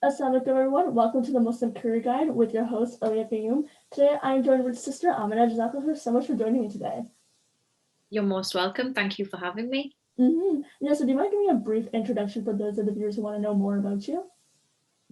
Assalamualaikum everyone, welcome to the Muslim Career Guide with your host Bham. Today I am joined with sister Amina. Jazakallah so much for joining me today. You're most welcome. Thank you for having me. Yeah, so do you mind giving me a brief introduction for those of the viewers who want to know more about you?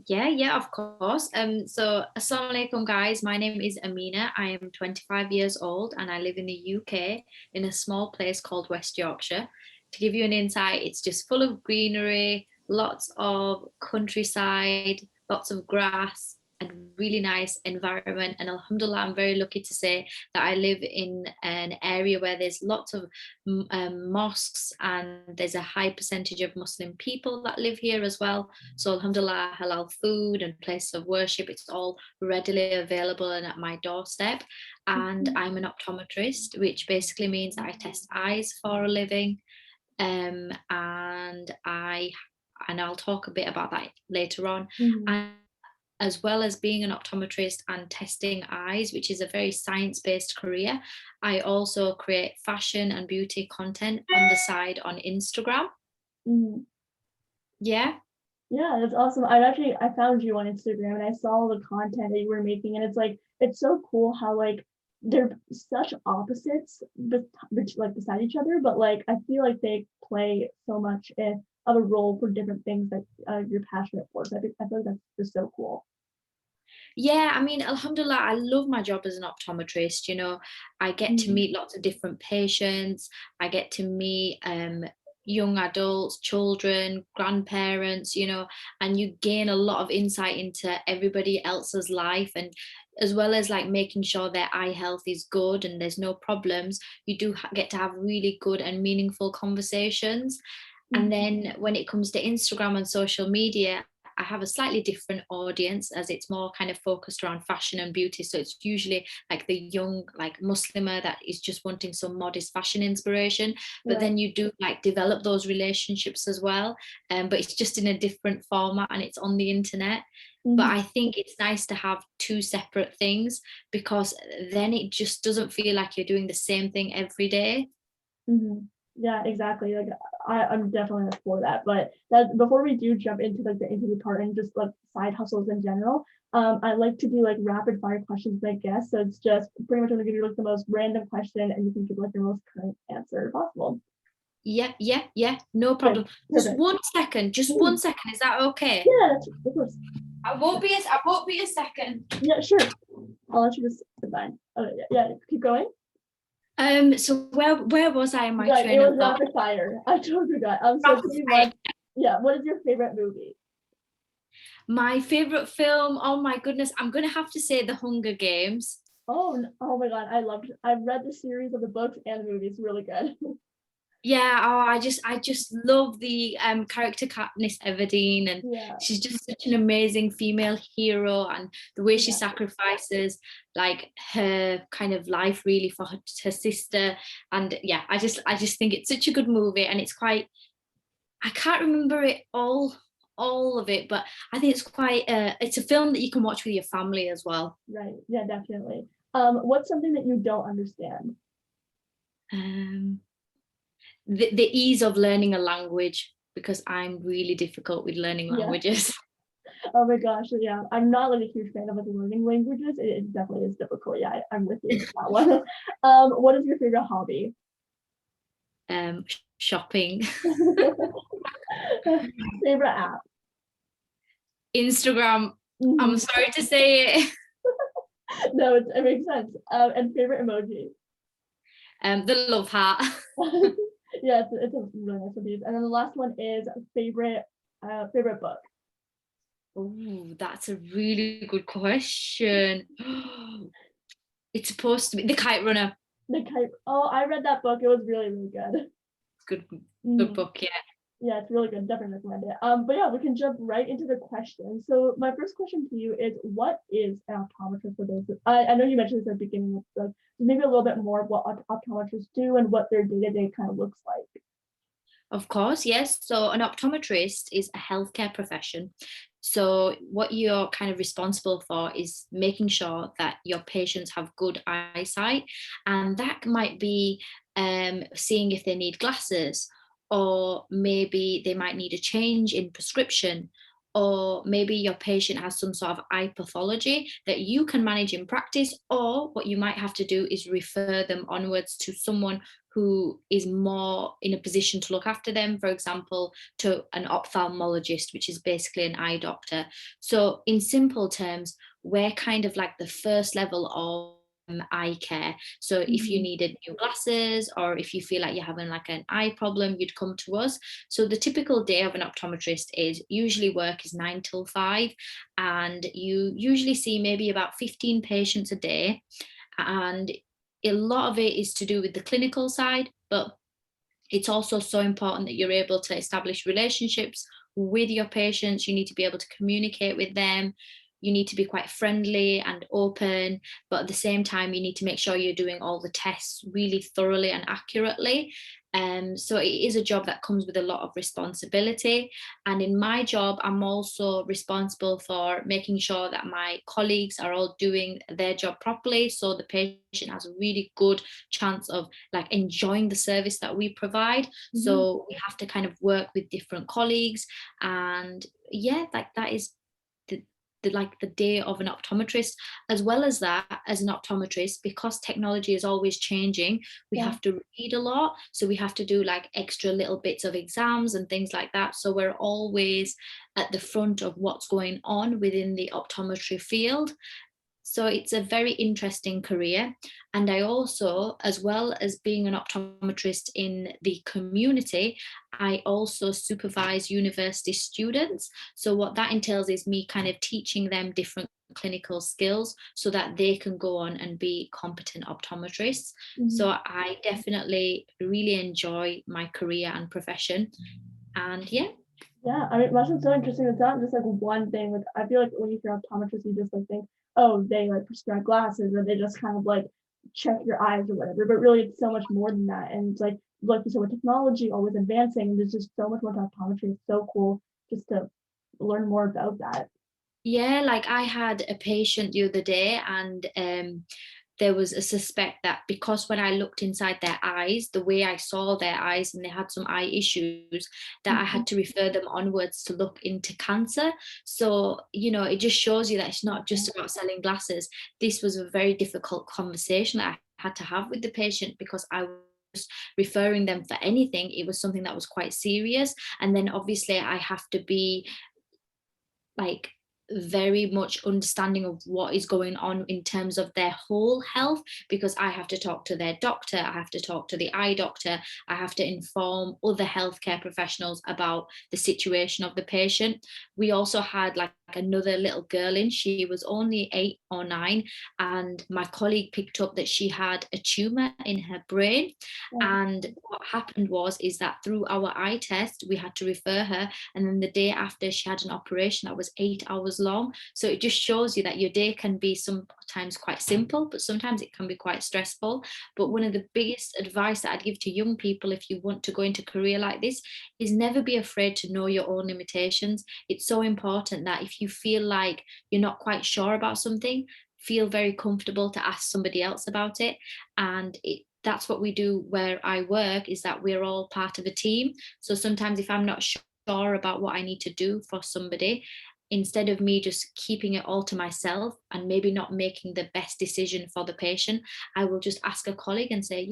Yeah, of course. So Assalamu alaikum guys. My name is Amina. I am 25 years old and I live in the UK in a small place called West Yorkshire. To give you an insight, it's just full of greenery, lots of countryside, lots of grass, and really nice environment. And Alhamdulillah, I'm very lucky to say that I live in an area where there's lots of mosques and there's a high percentage of Muslim people that live here as well. So alhamdulillah, halal food and places of worship, it's all readily available and at my doorstep. And I'm an optometrist, which basically means that I test eyes for a living. And I'll talk a bit about that later on. Mm-hmm. And as well as being an optometrist and testing eyes, which is a very science-based career, I also create fashion and beauty content on the side on Instagram. Mm-hmm. Yeah. Yeah, that's awesome. I found you on Instagram and I saw the content that you were making, and it's so cool how they're such opposites, like beside each other, but like I feel like they play so much of a role for different things that you're passionate for. So I feel like that's just so cool. Yeah, I mean, alhamdulillah, I love my job as an optometrist. I get to Mm-hmm. meet lots of different patients. I get to meet young adults, children, grandparents, and you gain a lot of insight into everybody else's life. And as well as like making sure their eye health is good and there's no problems, you do get to have really good and meaningful conversations. And Mm-hmm. then when it comes to Instagram and social media, I have a slightly different audience as it's more kind of focused around fashion and beauty. So it's usually like the young, like Muslimer that is just wanting some modest fashion inspiration. But Right. then you do like develop those relationships as well. But it's just in a different format and it's on the internet. But Mm-hmm. I think it's nice to have two separate things because then it just doesn't feel like you're doing the same thing every day. Mm-hmm. Yeah, exactly. Like I'm definitely for that. But that before we do jump into like the interview part and just like side hustles in general, I like to do like rapid fire questions with my guests. So it's just pretty much I'm gonna give you like the most random question and you can give like your most current answer possible. Yeah, no Okay, problem. Just perfect. one second, just Mhm. 1 second. Is that okay? Yeah, of course. I won't be a second. Yeah, sure. I'll let you just define. Oh yeah, keep going. So where was I in my Right, it train was of thought? rapid fire. I totally forgot. So Rapid pretty fire. much, yeah. What is your favorite movie? My favorite film. Oh my goodness, I'm gonna have to say The Hunger Games. Oh my God, I loved it. I've read the series of the books and the movies. Really good. Yeah, I just love the character Katniss Everdeen, and Yeah, she's just such an amazing female hero, and the way she exactly. sacrifices like her kind of life really for her sister. And yeah, I just think it's such a good movie, and it's quite, I can't remember it all of it, but I think it's a film that you can watch with your family as well. Right. Yeah, definitely. What's something that you don't understand? um the ease of learning a language, because I'm really difficult with learning Yeah. languages. Oh my gosh. Yeah, I'm not like a huge fan of like learning languages. It definitely is difficult. Yeah, I'm with you on that one. What is your favorite hobby? Shopping. Favorite app? Instagram. I'm Mhm. sorry to say it. No, it makes sense. And favorite emoji? The love heart. Yeah, it's a really nice one to use. And then the last one is favorite book. Oh, that's a really good question. It's supposed to be The Kite Runner. The Kite. Oh, I read that book. It was really, really good. Good, good Mhm. book. Yeah. Yeah, it's really good. Definitely recommend it. But yeah, we can jump right into the question. So my first question to you is, what is an optometrist for those? I know you mentioned this at the beginning, like maybe a little bit more of what optometrists do and what their day to day kind of looks like. Of course, yes. So an optometrist is a healthcare profession. So what you're kind of responsible for is making sure that your patients have good eyesight, and that might be seeing if they need glasses, or maybe they might need a change in prescription, or maybe your patient has some sort of eye pathology that you can manage in practice, or what you might have to do is refer them onwards to someone who is more in a position to look after them, for example, to an ophthalmologist, which is basically an eye doctor. So, in simple terms, we're kind of like the first level of eye care. So if you Mhm. needed new glasses, or if you feel like you're having like an eye problem, you'd come to us. So the typical day of an optometrist is usually work is 9 till 5, and you usually see maybe about 15 patients a day. And a lot of it is to do with the clinical side, but it's also so important that you're able to establish relationships with your patients. You need to be able to communicate with them. You need to be quite friendly and open, but at the same time, you need to make sure you're doing all the tests really thoroughly and accurately. So it is a job that comes with a lot of responsibility. And in my job, I'm also responsible for making sure that my colleagues are all doing their job properly. So the patient has a really good chance of like enjoying the service that we provide. Mhm. So we have to kind of work with different colleagues. And yeah, like that is the, like the day of an optometrist. As well as that, as an optometrist, because technology is always changing, we Yeah. have to read a lot, so we have to do like extra little bits of exams and things like that. So we're always at the front of what's going on within the optometry field. So it's a very interesting career. And I also, as well as being an optometrist in the community, I also supervise university students. So what that entails is me kind of teaching them different clinical skills so that they can go on and be competent optometrists. So Mhm. I definitely really enjoy my career and profession. And yeah. Yeah, I mean, Russian's so interesting. It's not just like one thing. Like, I feel like when you hear optometrist, you just like think, oh, they like prescribe glasses, or they just kind of like check your eyes or whatever. But really, it's so much more than that. And it's like you said, with technology always advancing, and there's just so much more to optometry. It's so cool just to learn more about that. Yeah, like I had a patient the other day, and there was a suspect that because when I looked inside their eyes, the way I saw their eyes and they had some eye issues, that I Mhm. had to refer them onwards to look into cancer. So, it just shows you that it's not just about selling glasses. This was a very difficult conversation that I had to have with the patient because I was referring them for anything. It was something that was quite serious. And then obviously I have to be like very much understanding of what is going on in terms of their whole health, because I have to talk to their doctor, I have to talk to the eye doctor, I have to inform other healthcare professionals about the situation of the patient. We also had like another little girl in, she was only 8 or 9, and my colleague picked up that she had a tumor in her brain. Yeah. And what happened was is that through our eye test we had to refer her, and then the day after she had an operation that was 8 hours long. So it just shows you that your day can be sometimes quite simple, but sometimes it can be quite stressful. But one of the biggest advice that I'd give to young people if you want to go into a career like this is never be afraid to know your own limitations. It's so important that if you feel like you're not quite sure about something, feel very comfortable to ask somebody else about it. And that's what we do where I work, is that we're all part of a team. So sometimes if I'm not sure about what I need to do for somebody, instead of me just keeping it all to myself and maybe not making the best decision for the patient, I will just ask a colleague and say,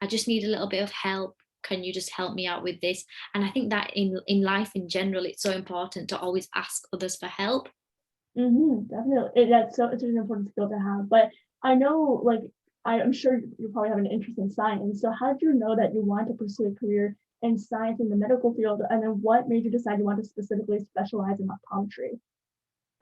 I just need a little bit of help. Can you just help me out with this? And I think that in life in general, it's so important to always ask others for help. Definitely. It's an important skill to have. But I know, like, I'm sure you probably have an interest in science. So how did you know that you want to pursue a career in science in the medical field? And then what made you decide you want to specifically specialize in optometry?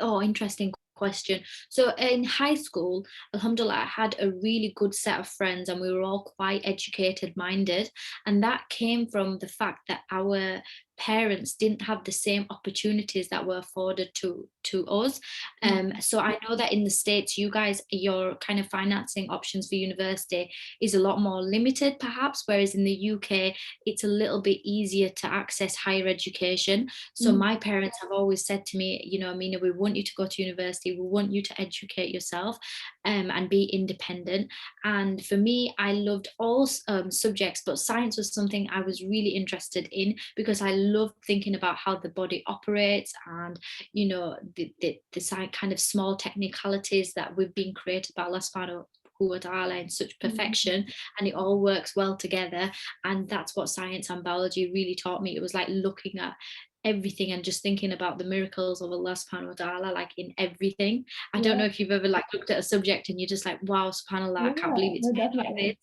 Oh, interesting question. So in high school, alhamdulillah, I had a really good set of friends and we were all quite educated minded. And that came from the fact that our parents didn't have the same opportunities that were afforded to us. Mhm. So I know that in the States, you guys, your kind of financing options for university is a lot more limited, perhaps, whereas in the UK, it's a little bit easier to access higher education. So Mhm. my parents have always said to me, Amina, we want you to go to university, we want you to educate yourself, and be independent. And for me, I loved all subjects, but science was something I was really interested in because I love thinking about how the body operates, and the kind of small technicalities that we've been created by Allah subhanahu wa ta'ala in such perfection, and it all works well together. And that's what science and biology really taught me. It was like looking at everything and just thinking about the miracles of Allah subhanahu wa ta'ala, like in everything. I don't know if you've ever like looked at a subject and you're just like, wow, subhanallah, I can't believe it's no, made like definitely. this.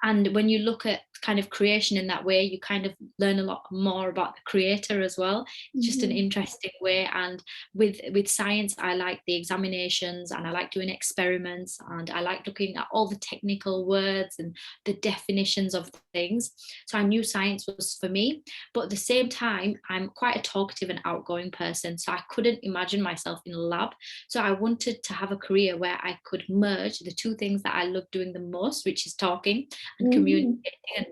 And when you look at kind of creation in that way, you kind of learn a lot more about the creator as well. It's just an interesting way. And with science, I like the examinations, and I like doing experiments, and I like looking at all the technical words and the definitions of things. So I knew science was for me, but at the same time, I'm quite a talkative and outgoing person, so I couldn't imagine myself in a lab. So I wanted to have a career where I could merge the two things that I love doing the most, which is talking and communicating, and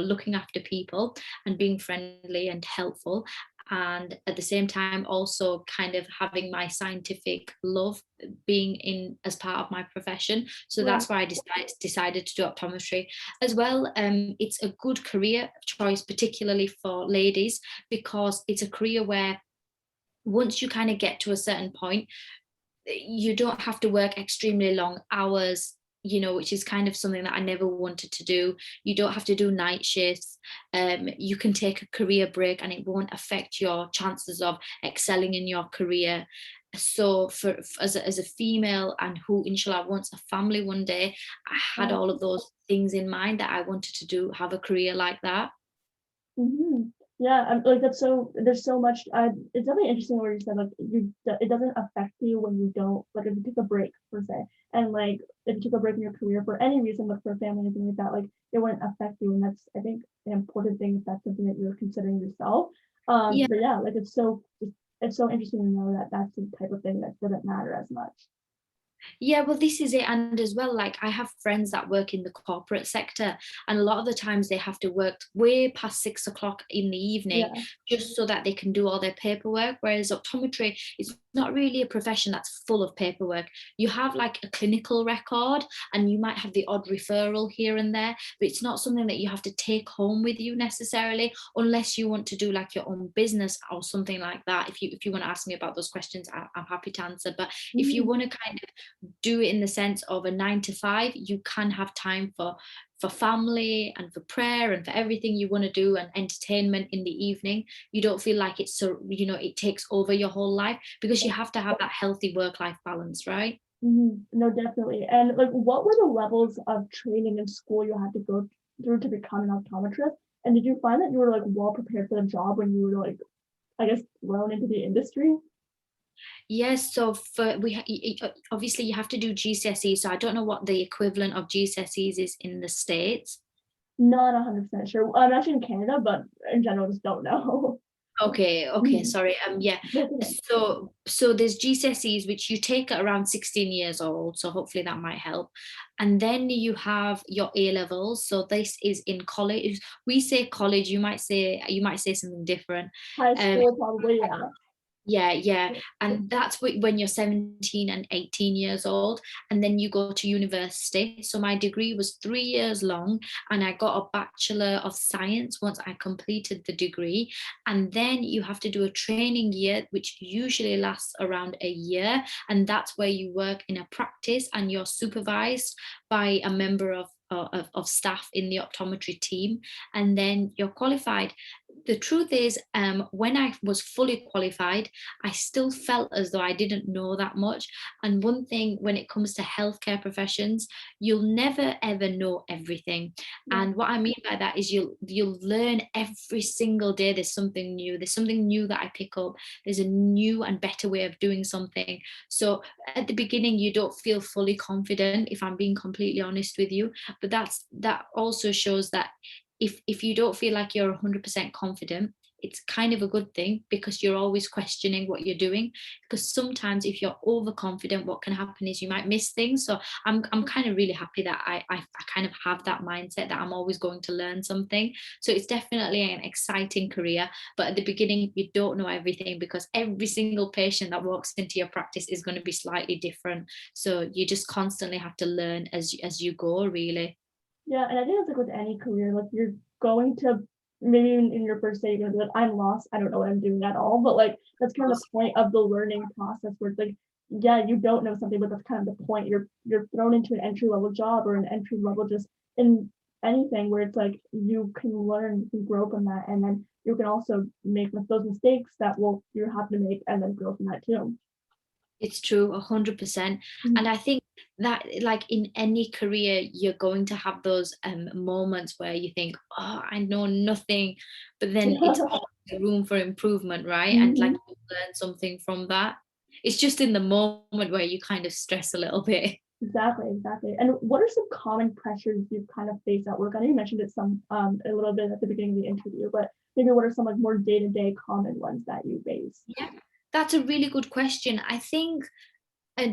looking after people and being friendly and helpful, and at the same time also kind of having my scientific love being in as part of my profession. So that's why I decided to do optometry as well. It's a good career choice, particularly for ladies, because it's a career where once you kind of get to a certain point, you don't have to work extremely long hours, which is kind of something that I never wanted to do. You don't have to do night shifts. You can take a career break and it won't affect your chances of excelling in your career. So as a female, and who inshallah wants a family one day, I had all of those things in mind, that I wanted to have a career like that. Yeah, like that's so. There's so much. It's definitely interesting what you said. Like it doesn't affect you when you don't like if you take a break per se, and like if you took a break in your career for any reason, like for a family, anything like that, like it wouldn't affect you, and that's I think an important thing if that's something that you're considering yourself. Yeah. But yeah, like it's so interesting to know that that's the type of thing that doesn't matter as much. Yeah, well, this is it. And as well, like I have friends that work in the corporate sector, and a lot of the times they have to work way past 6 o'clock in the evening Yeah. just so that they can do all their paperwork. Whereas optometry is not really a profession that's full of paperwork. You have like a clinical record, and you might have the odd referral here and there, but it's not something that you have to take home with you necessarily, unless you want to do like your own business or something like that. If you want to ask me about those questions, I'm happy to answer. But if you want to kind of do it in the sense of a 9 to 5, you can have time for family and for prayer and for everything you want to do, and entertainment in the evening. You don't feel like it's so it takes over your whole life, because you have to have that healthy work-life balance, right? No, definitely. And like, what were the levels of training in school you had to go through to become an optometrist? And did you find that you were like well prepared for the job when you were like, I guess, thrown into the industry? Yes, so obviously you have to do GCSE, so I don't know what the equivalent of GCSEs is in the States. Not 100% sure. I'm actually in Canada, but in general, just don't know. Okay, sorry. Yeah. That's okay. So there's GCSEs, which you take at around 16 years old, so hopefully that might help. And then you have your A levels. So this is in college. We say college, you might say something different. High Um, school, probably, yeah. yeah. And that's when you're 17 and 18 years old. And then you go to university. So my degree was 3 years long, and I got a Bachelor of Science once I completed the degree. And then you have to do a training year, which usually lasts around a year. And that's where you work in a practice, and you're supervised by a member of staff in the optometry team, and then you're qualified. The truth is, when I was fully qualified, I still felt as though I didn't know that much. And one thing, when it comes to healthcare professions, you'll never ever know everything. Yeah. And what I mean by that is you'll learn every single day. There's something new. There's something new that I pick up. There's a new and better way of doing something. So at the beginning, you don't feel fully confident, if I'm being completely honest with you. But that also shows that if you don't feel like you're 100% confident, it's kind of a good thing, because you're always questioning what you're doing. Because sometimes if you're overconfident, what can happen is you might miss things. So I'm kind of really happy that I kind of have that mindset, that I'm always going to learn something. So it's definitely an exciting career, but at the beginning you don't know everything, because every single patient that walks into your practice is going to be slightly different. So you just constantly have to learn as you go, really. Yeah, and I think it's like with any career, like you're going to maybe in your first day, you're gonna be like, I'm lost, I don't know what I'm doing at all. But like that's kind of the point of the learning process where it's like, yeah, you don't know something, but that's kind of the point. You're thrown into an entry level job or an entry level just in anything where it's like you can learn, you can grow from that, and then you can also make those mistakes that will you have to make and then grow from that too. It's true, 100%. And Mhm. I think that, like in any career, you're going to have those moments where you think, oh, I know nothing, but then it's always room for improvement, right? And like Mhm. you learn something from that. It's just in the moment where you kind of stress a little bit. Exactly, exactly. And what are some common pressures you've kind of faced at work? I know you mentioned it some a little bit at the beginning of the interview, but maybe what are some like more day-to-day common ones that you face? Yeah, that's a really good question. I think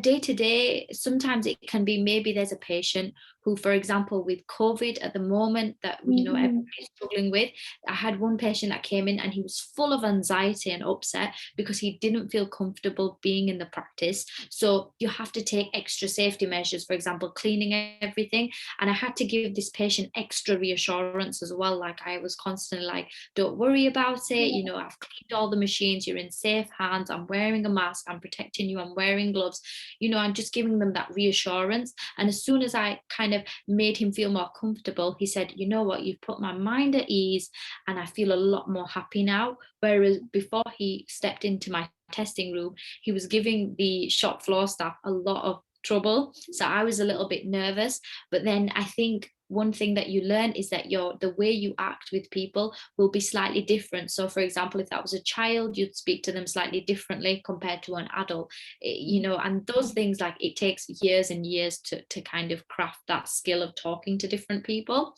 day to day, sometimes it can be maybe there's a patient who, for example, with COVID at the moment that Mhm. everybody's struggling with. I had one patient that came in and he was full of anxiety and upset because he didn't feel comfortable being in the practice. So you have to take extra safety measures, for example, cleaning everything. And I had to give this patient extra reassurance as well. Like I was constantly like, don't worry about it. I've cleaned all the machines. You're in safe hands. I'm wearing a mask. I'm protecting you. I'm wearing gloves. I'm just giving them that reassurance. And as soon as I kind of made him feel more comfortable, he said, you know what, you've put my mind at ease and I feel a lot more happy now. Whereas before he stepped into my testing room, he was giving the shop floor staff a lot of trouble. So I was a little bit nervous. But then I think one thing that you learn is that the way you act with people will be slightly different. So for example, if that was a child, you'd speak to them slightly differently compared to an adult. And those things, like it takes years and years to kind of craft that skill of talking to different people.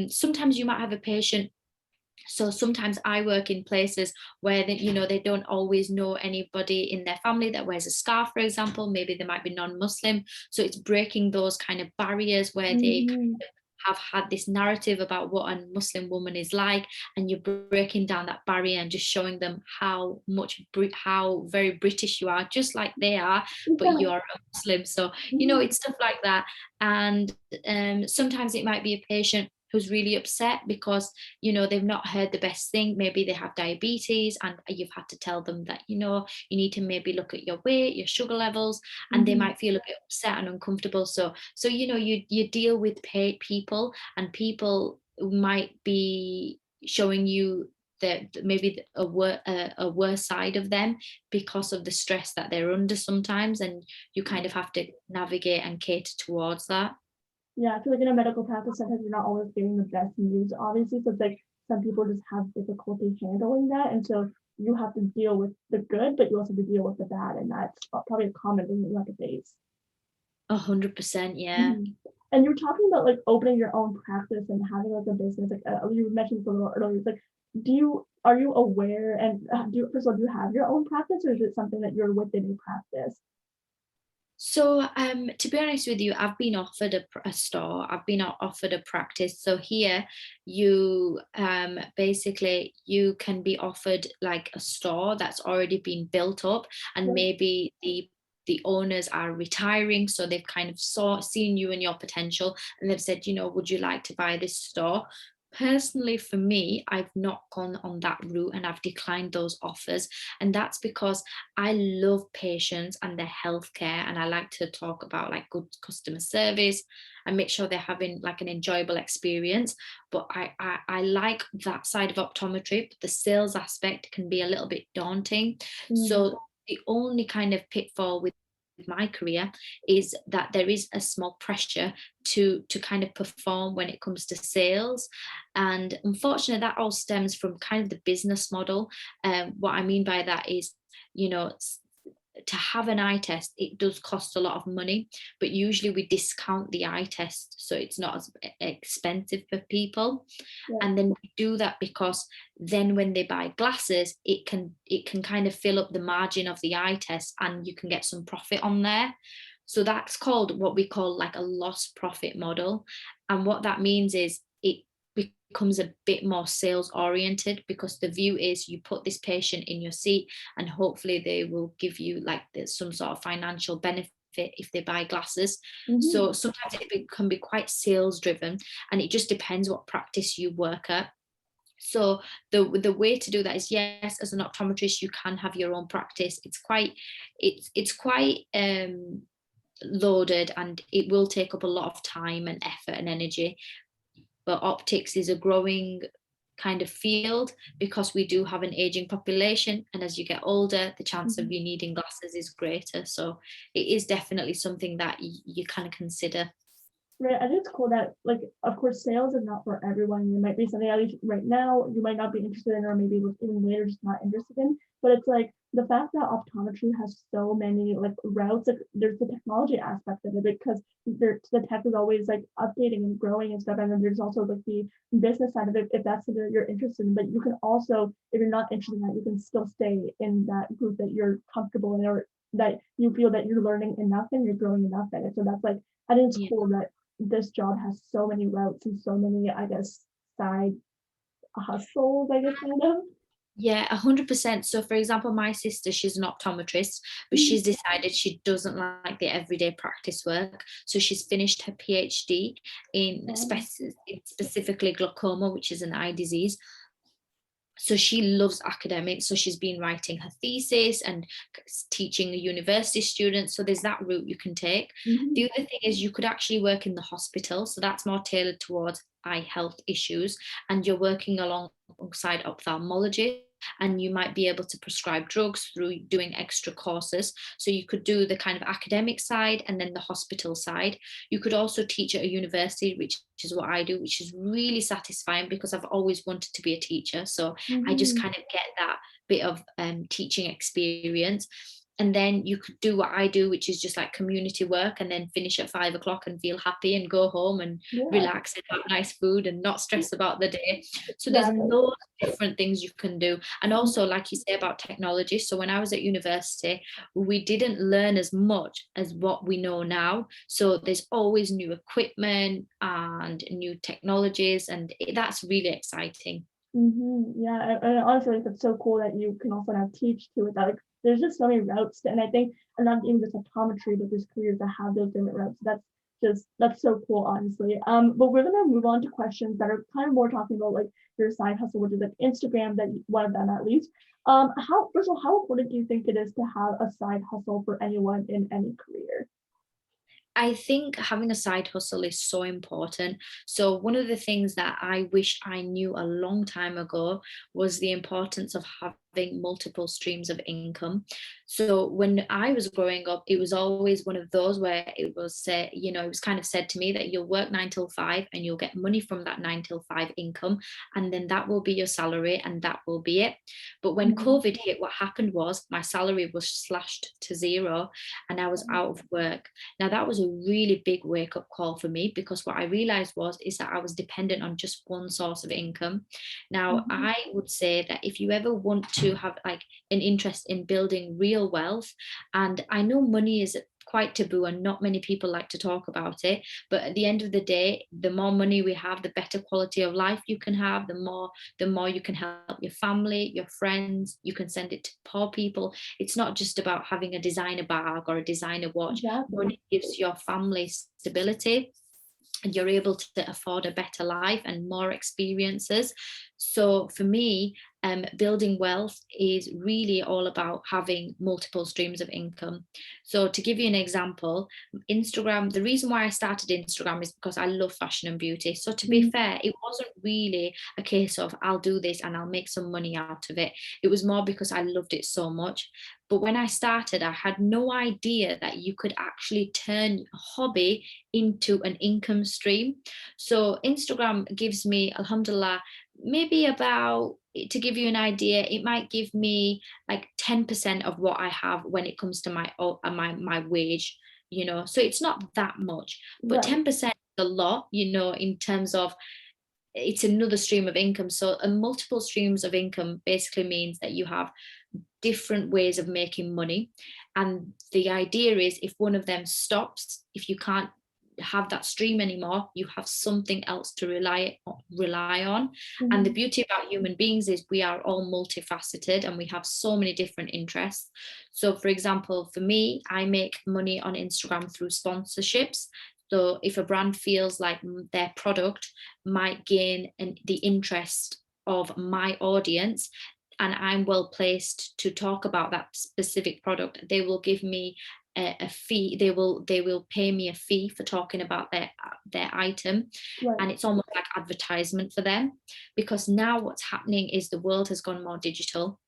Sometimes you might have a patient. So sometimes I work in places where they don't always know anybody in their family that wears a scarf, for example. Maybe they might be non-Muslim. So it's breaking those kind of barriers where they Mhm. have had this narrative about what a Muslim woman is like, and you're breaking down that barrier and just showing them how very British you are, just like they are, but Yeah. you're a Muslim. So Mhm. it's stuff like that. And sometimes it might be a patient who's really upset because they've not heard the best thing. Maybe they have diabetes and you've had to tell them that you need to maybe look at your weight, your sugar levels, and they Mhm. might feel a bit upset and uncomfortable. So you deal with people, and people might be showing you that maybe a worse side of them because of the stress that they're under sometimes, and you kind of have to navigate and cater towards that. Yeah, I feel like in a medical practice, sometimes you're not always getting the best news, obviously. So it's like some people just have difficulty handling that. And so you have to deal with the good, but you also have to deal with the bad. And that's probably a common thing that you have to face. 100%, yeah. Mhm. And you were talking about like opening your own practice and having like a business. Like you mentioned this a little earlier. It's like, are you aware and first of all, do you have your own practice or is it something that you're within a practice? So, to be honest with you, I've been offered a store. I've been offered a practice. So here, you basically you can be offered like a store that's already been built up, and Yeah. maybe the owners are retiring, so they've kind of seen you and your potential, and they've said, would you like to buy this store? Personally, for me, I've not gone on that route and I've declined those offers. And that's because I love patients and their healthcare, and I like to talk about like good customer service and make sure they're having like an enjoyable experience. But I like that side of optometry, but the sales aspect can be a little bit daunting. Mm. So the only kind of pitfall with my career is that there is a small pressure to kind of perform when it comes to sales. And unfortunately that all stems from kind of the business model. What I mean by that is, you know to have an eye test, it does cost a lot of money, but usually we discount the eye test so it's not as expensive for people. Yeah. And then we do that because then when they buy glasses, it can kind of fill up the margin of the eye test and you can get some profit on there. So that's called what we call like a loss profit model. And what that means is it becomes a bit more sales oriented, because the view is you put this patient in your seat and hopefully they will give you like some sort of financial benefit if they buy glasses. Mhm. So sometimes can be quite sales driven, and it just depends what practice you work at. So the way to do that is, yes, as an optometrist, you can have your own practice. It's quite loaded, and it will take up a lot of time and effort and energy. But optics is a growing kind of field because we do have an aging population, and as you get older, the chance of Mhm. you needing glasses is greater. So it is definitely something that you kind of consider. Right, I think it's cool that, like, of course, sales is not for everyone. It might be something at least right now you might not be interested in, or maybe even later just not interested in. But it's like the fact that optometry has so many like routes. Like, there's the technology aspect of it because the tech is always like updating and growing and stuff. And then there's also like the business side of it if that's something that you're interested in. But you can also, if you're not interested in that, you can still stay in that group that you're comfortable in, or that you feel that you're learning enough and you're growing enough in it. So that's like, I think it's Yeah. cool that this job has so many routes and so many, I guess, side hustles, I guess, kind of. Yeah, 100%. So, for example, my sister, she's an optometrist, but Mhm. she's decided she doesn't like the everyday practice work. So she's finished her PhD in specifically glaucoma, which is an eye disease. So she loves academics. So she's been writing her thesis and teaching a university students. So there's that route you can take. Mhm. The other thing is you could actually work in the hospital. So that's more tailored towards eye health issues. And you're working alongside ophthalmology, and you might be able to prescribe drugs through doing extra courses. So you could do the kind of academic side and then the hospital side. You could also teach at a university, which is what I do, which is really satisfying because I've always wanted to be a teacher. So I just Mhm. kind of get that bit of teaching experience. And then you could do what I do, which is just like community work, and then finish at 5 o'clock and feel happy and go home and Yeah, relax and have nice food and not stress about the day. So there's exactly. loads of different things you can do. And also, like you say about technology, so when I was at university, we didn't learn as much as what we know now. So there's always new equipment and new technologies, and that's really exciting. Yeah, and honestly, like, it's so cool that you can also now teach too. With that, like, there's just so many routes, and I think, and not even just optometry, but there's careers that have those different routes. That's so cool, honestly. But we're gonna move on to questions that are kind of more talking about like your side hustle, which is like Instagram, that one of them at least. How first of all, how important do you think it is to have a side hustle for anyone in any career? I think having a side hustle is so important. So, one of the things that I wish I knew a long time ago was the importance of having multiple streams of income. So, when I was growing up, it was always one of those where it was said, it was kind of said to me that you'll work 9 till 5 and you'll get money from that 9 till 5 income, and then that will be your salary and that will be it. But when Mhm. COVID hit, what happened was my salary was slashed to zero and I was out of work. Now that was a really big wake up call for me because what I realized was is that I was dependent on just one source of income. Now Mhm. I would say that if you ever want to have like an interest in building real wealth, and I know money is quite taboo and not many people like to talk about it, but at the end of the day, the more money we have, the better quality of life you can have, the more you can help your family, your friends, you can send it to poor people. It's not just about having a designer bag or a designer watch. Exactly. Money gives your family stability, and you're able to afford a better life and more experiences. So for me, building wealth is really all about having multiple streams of income. So to give you an example, Instagram, the reason why I started Instagram is because I love fashion and beauty. So to be Mhm. fair, it wasn't really a case of I'll do this and I'll make some money out of it. It was more because I loved it so much. But when I started, I had no idea that you could actually turn a hobby into an income stream. So Instagram gives me, alhamdulillah, maybe about, to give you an idea, it might give me like 10% of what I have when it comes to my wage, So it's not that much, but Right. 10% is a lot, in terms of it's another stream of income. So a multiple streams of income basically means that you have different ways of making money. And the idea is if one of them stops, if you can't have that stream anymore, you have something else to rely on. And the Mhm. beauty about human beings is we are all multifaceted and we have so many different interests. So for example, for me, I make money on Instagram through sponsorships. So if a brand feels like their product might gain the interest of my audience and I'm well placed to talk about that specific product, they will give me a fee. They will pay me a fee for talking about their item, Right. and it's almost like advertisement for them, because now what's happening is the world has gone more digital.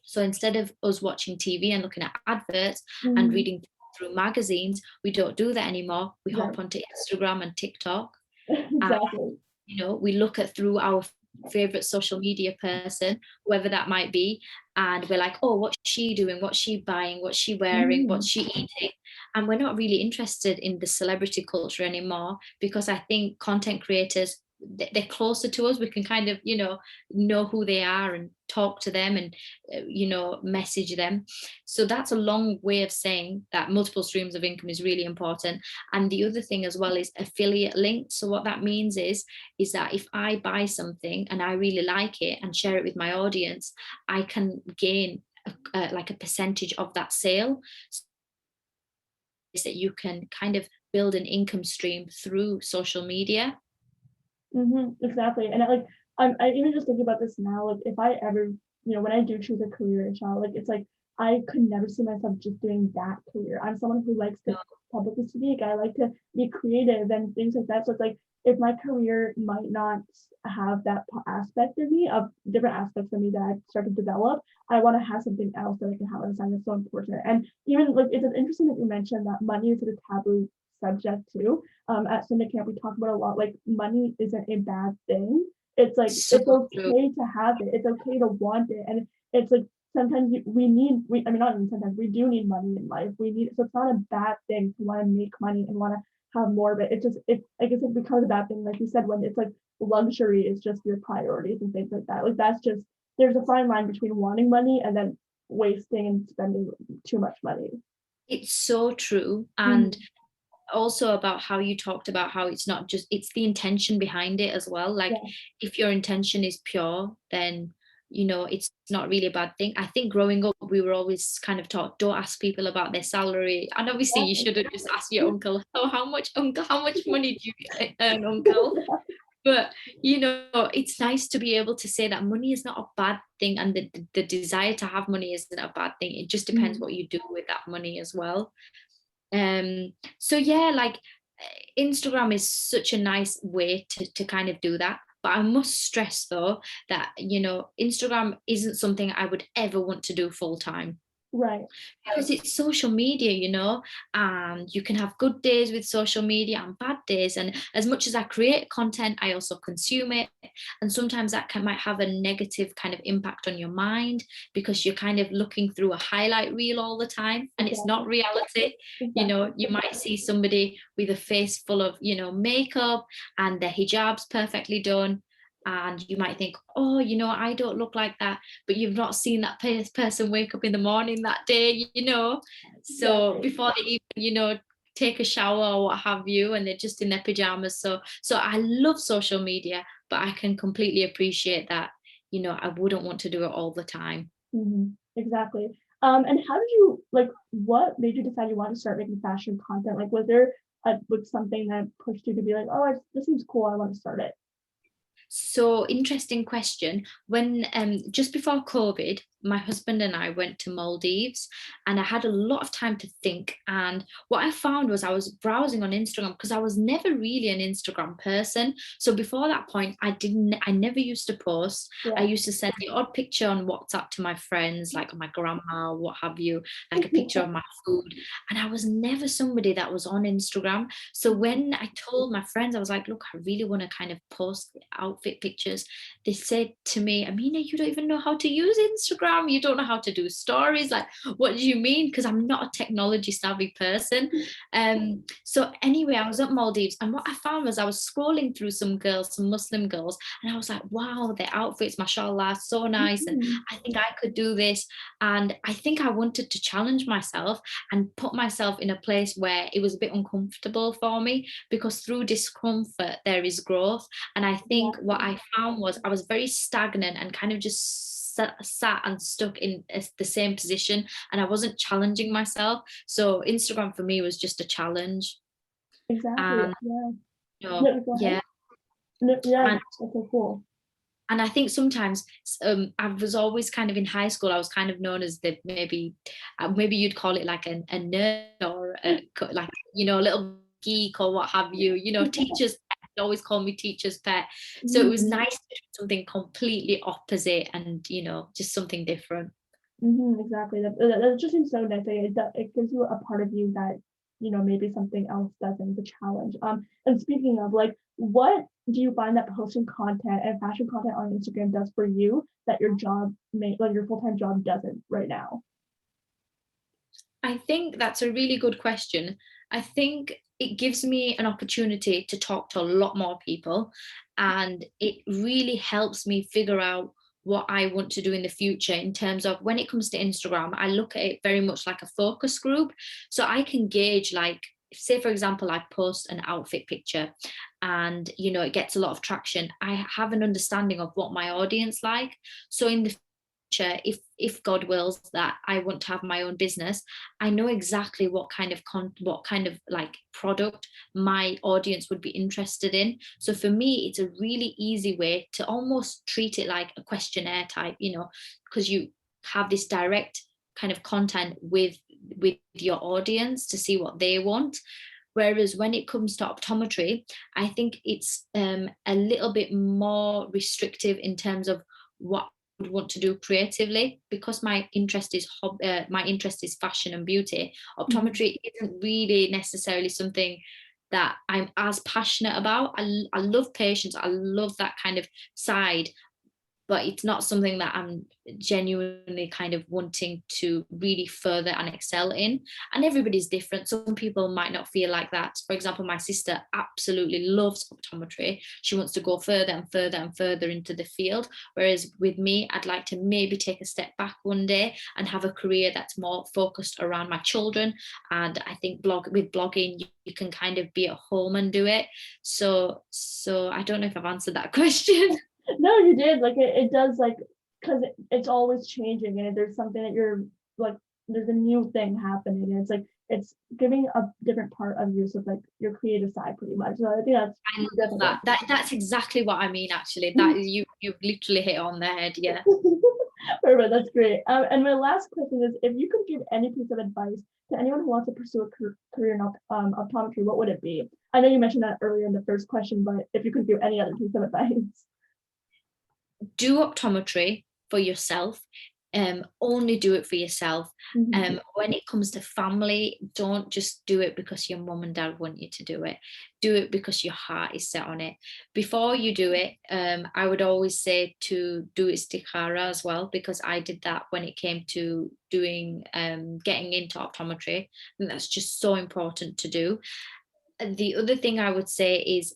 So instead of us watching TV and looking at adverts and Mhm. reading through magazines, we don't do that anymore. We Right. hop onto Instagram and TikTok, and Exactly. we look at through our favorite social media person, whoever that might be, and we're like, oh, what's she doing, what's she buying, what's she wearing, what's Mhm. she eating. And we're not really interested in the celebrity culture anymore, because I think content creators, they're closer to us. We can kind of know who they are and talk to them and message them. So that's a long way of saying that multiple streams of income is really important. And the other thing as well is affiliate links. So what that means is that if I buy something and I really like it and share it with my audience, I can gain like a percentage of that sale. Is that you can kind of build an income stream through social media. Exactly. And I even just thinking about this now, like if I ever, when I do choose a career in child, like it's like I could never see myself just doing that career. I'm someone who likes to No. publicly speak. I like to be creative and things like that. So it's like if my career might not have that aspect of me, of different aspects of me that I start to develop, I want to have something else that I can have on the side that's so important. And even like it's interesting that you mentioned that money is a taboo subject too. At SunnahCamp, we talk about a lot, like money isn't a bad thing. It's like, So it's true. okay to have it. It's okay to want it. And it's like, sometimes I mean, not even sometimes, we do need money in life. So it's not a bad thing to want to make money and want to have more of it. I guess it becomes a bad thing, like you said, when it's like luxury is just your priorities and things like that. Like that's just, there's a fine line between wanting money and then wasting and spending too much money. It's so true. And Mhm. also about how you talked about how it's not just, it's the intention behind it as well. Like Yeah, if your intention is pure, then it's not really a bad thing. I think growing up we were always kind of taught, don't ask people about their salary, and obviously you exactly. shouldn't just ask your uncle, oh, how much money do you earn, uncle? But it's nice to be able to say that money is not a bad thing, and the desire to have money isn't a bad thing. It just depends Mhm. what you do with that money as well. So yeah, like Instagram is such a nice way to kind of do that. But I must stress though that Instagram isn't something I would ever want to do full time, Right. because it's social media, and you can have good days with social media and bad days. And as much as I create content, I also consume it. And sometimes that might have a negative kind of impact on your mind, because you're kind of looking through a highlight reel all the time and it's not Exactly. reality. Exactly. You might see somebody with a face full of, makeup, and their hijab's perfectly done. And you might think, oh, I don't look like that, but you've not seen that person wake up in the morning that day. So Exactly. before they even, take a shower or what have you, and they're just in their pajamas. So I love social media, but I can completely appreciate that, I wouldn't want to do it all the time. Exactly. And how did you like? What made you decide you want to start making fashion content? Like, was there something that pushed you to be like, oh, this seems cool, I want to start it? So interesting question. When just before COVID, my husband and I went to Maldives, and I had a lot of time to think. And what I found was I was browsing on Instagram, because I was never really an Instagram person. So before that point, I never used to post. I Yeah. used to send the odd picture on WhatsApp to my friends, like my grandma, what have you, like a picture of my food. And I was never somebody that was on Instagram. So when I told my friends, I was like, look, I really want to kind of post outfit pictures. They said to me, Amina, you don't even know how to use Instagram. You don't know how to do stories. Like, what do you mean? Because I'm not a technology savvy person. So anyway, I was at Maldives, and what I found was I was scrolling through some Muslim girls, and I was like, wow, their outfits, mashallah, so nice. And Mhm. I think I could do this. And I think I wanted to challenge myself and put myself in a place where it was a bit uncomfortable for me, because through discomfort there is growth. And I think what Exactly. I found was I was very stagnant and kind of just sat and stuck in the same position, and I wasn't challenging myself. So Instagram for me was just a challenge. Exactly. And Yeah. Yeah. Go ahead. yeah. No, yeah. And That's so cool. And I think sometimes I was always kind of in high school, I was kind of known as the maybe you'd call it like a nerd or like, you know, a little geek or what have you, you know, teachers always call me teacher's pet. So it was Mhm. nice to do something completely opposite and, you know, just something different. Exactly. That just seems so nice. Like, it gives you a part of you that, maybe something else doesn't, the challenge. And speaking of, like, what do you find that posting content and fashion content on Instagram does for you that your job like your full-time job doesn't right now? I think that's a really good question. I think it gives me an opportunity to talk to a lot more people, and it really helps me figure out what I want to do in the future in terms of when it comes to Instagram. I look at it very much like a focus group. So I can gauge, like, say, for example, I post an outfit picture and, you know, it gets a lot of traction. I have an understanding of what my audience like. So in the future, if God wills that I want to have my own business, I know exactly what kind of what kind of like product my audience would be interested in. So for me, it's a really easy way to almost treat it like a questionnaire type, you know, because you have this direct kind of content with your audience to see what they want. Whereas when it comes to optometry, I think it's a little bit more restrictive in terms of what I would want to do creatively, because my interest is fashion and beauty. Mhm. Optometry isn't really necessarily something that I'm as passionate about. I love patients. I love that kind of side, but it's not something that I'm genuinely kind of wanting to really further and excel in. And everybody's different. Some people might not feel like that. For example, my sister absolutely loves optometry. She wants to go further and further and further into the field. Whereas with me, I'd like to maybe take a step back one day and have a career that's more focused around my children. And I think with blogging, you can kind of be at home and do it. So I don't know if I've answered that question. No, you did. Like it does like because it's always changing and there's something that you're like there's a new thing happening and it's like it's giving a different part of you, so it's like your creative side pretty much. So I think that's I love definitely that. That's exactly what I mean, actually. That good. is, you've literally hit on the head. Yeah. Perfect, that's great. And my last question is, if you could give any piece of advice to anyone who wants to pursue a career in optometry, what would it be? I know you mentioned that earlier in the first question, but if you could give any other piece of advice. Do optometry for yourself. Only do it for yourself. Mhm. When it comes to family, don't just do it because your mum and dad want you to do it. Do it because your heart is set on it. Before you do it, I would always say to do istikhara as well, because I did that when it came to doing getting into optometry. And that's just so important to do. And the other thing I would say is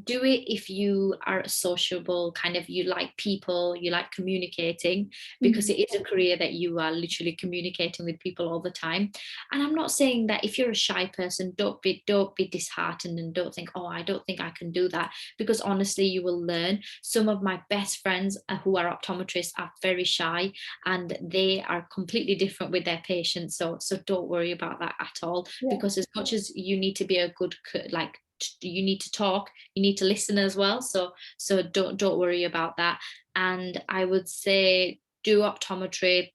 do it if you are a sociable kind of, you like people, you like communicating, because Mhm. it is a career that you are literally communicating with people all the time. And I'm not saying that if you're a shy person, don't be disheartened and don't think, oh, I don't think I can do that, because honestly you will learn. Some of my best friends who are optometrists are very shy, and they are completely different with their patients. So don't worry about that at all, Yeah. because as much as you need to be a good like you need to talk, you need to listen as well. So don't worry about that. And I would say do optometry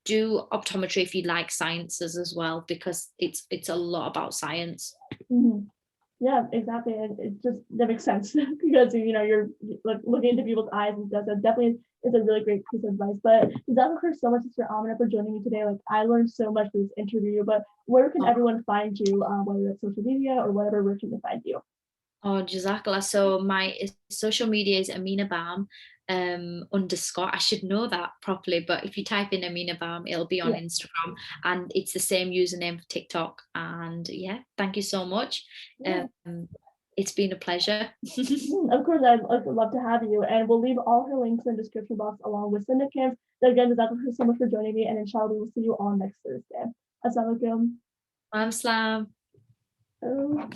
if you like sciences as well, because it's a lot about science. Mhm. Yeah, exactly. And it just that makes sense because you're like looking into people's eyes and stuff. So definitely is a really great piece of advice. But that occurs so much, Sister Amina, for joining me today. Like I learned so much from this interview. But where can everyone find you, whether it's social media or whatever? Where can they find you? Oh, Jazakallah. So my social media is Amina Bham underscore. I should know that properly, but if you type in Amina Bham, it'll be on Yeah, Instagram, and it's the same username for TikTok. And yeah, thank you so much. yeah. Um, it's been a pleasure. Of course, I'd love to have you. And we'll leave all her links in the description box along with SunnahCamp. So again, thank you so much for joining me. And inshallah, we will see you all next Thursday. Assalamu alaikum. Salam. Oh.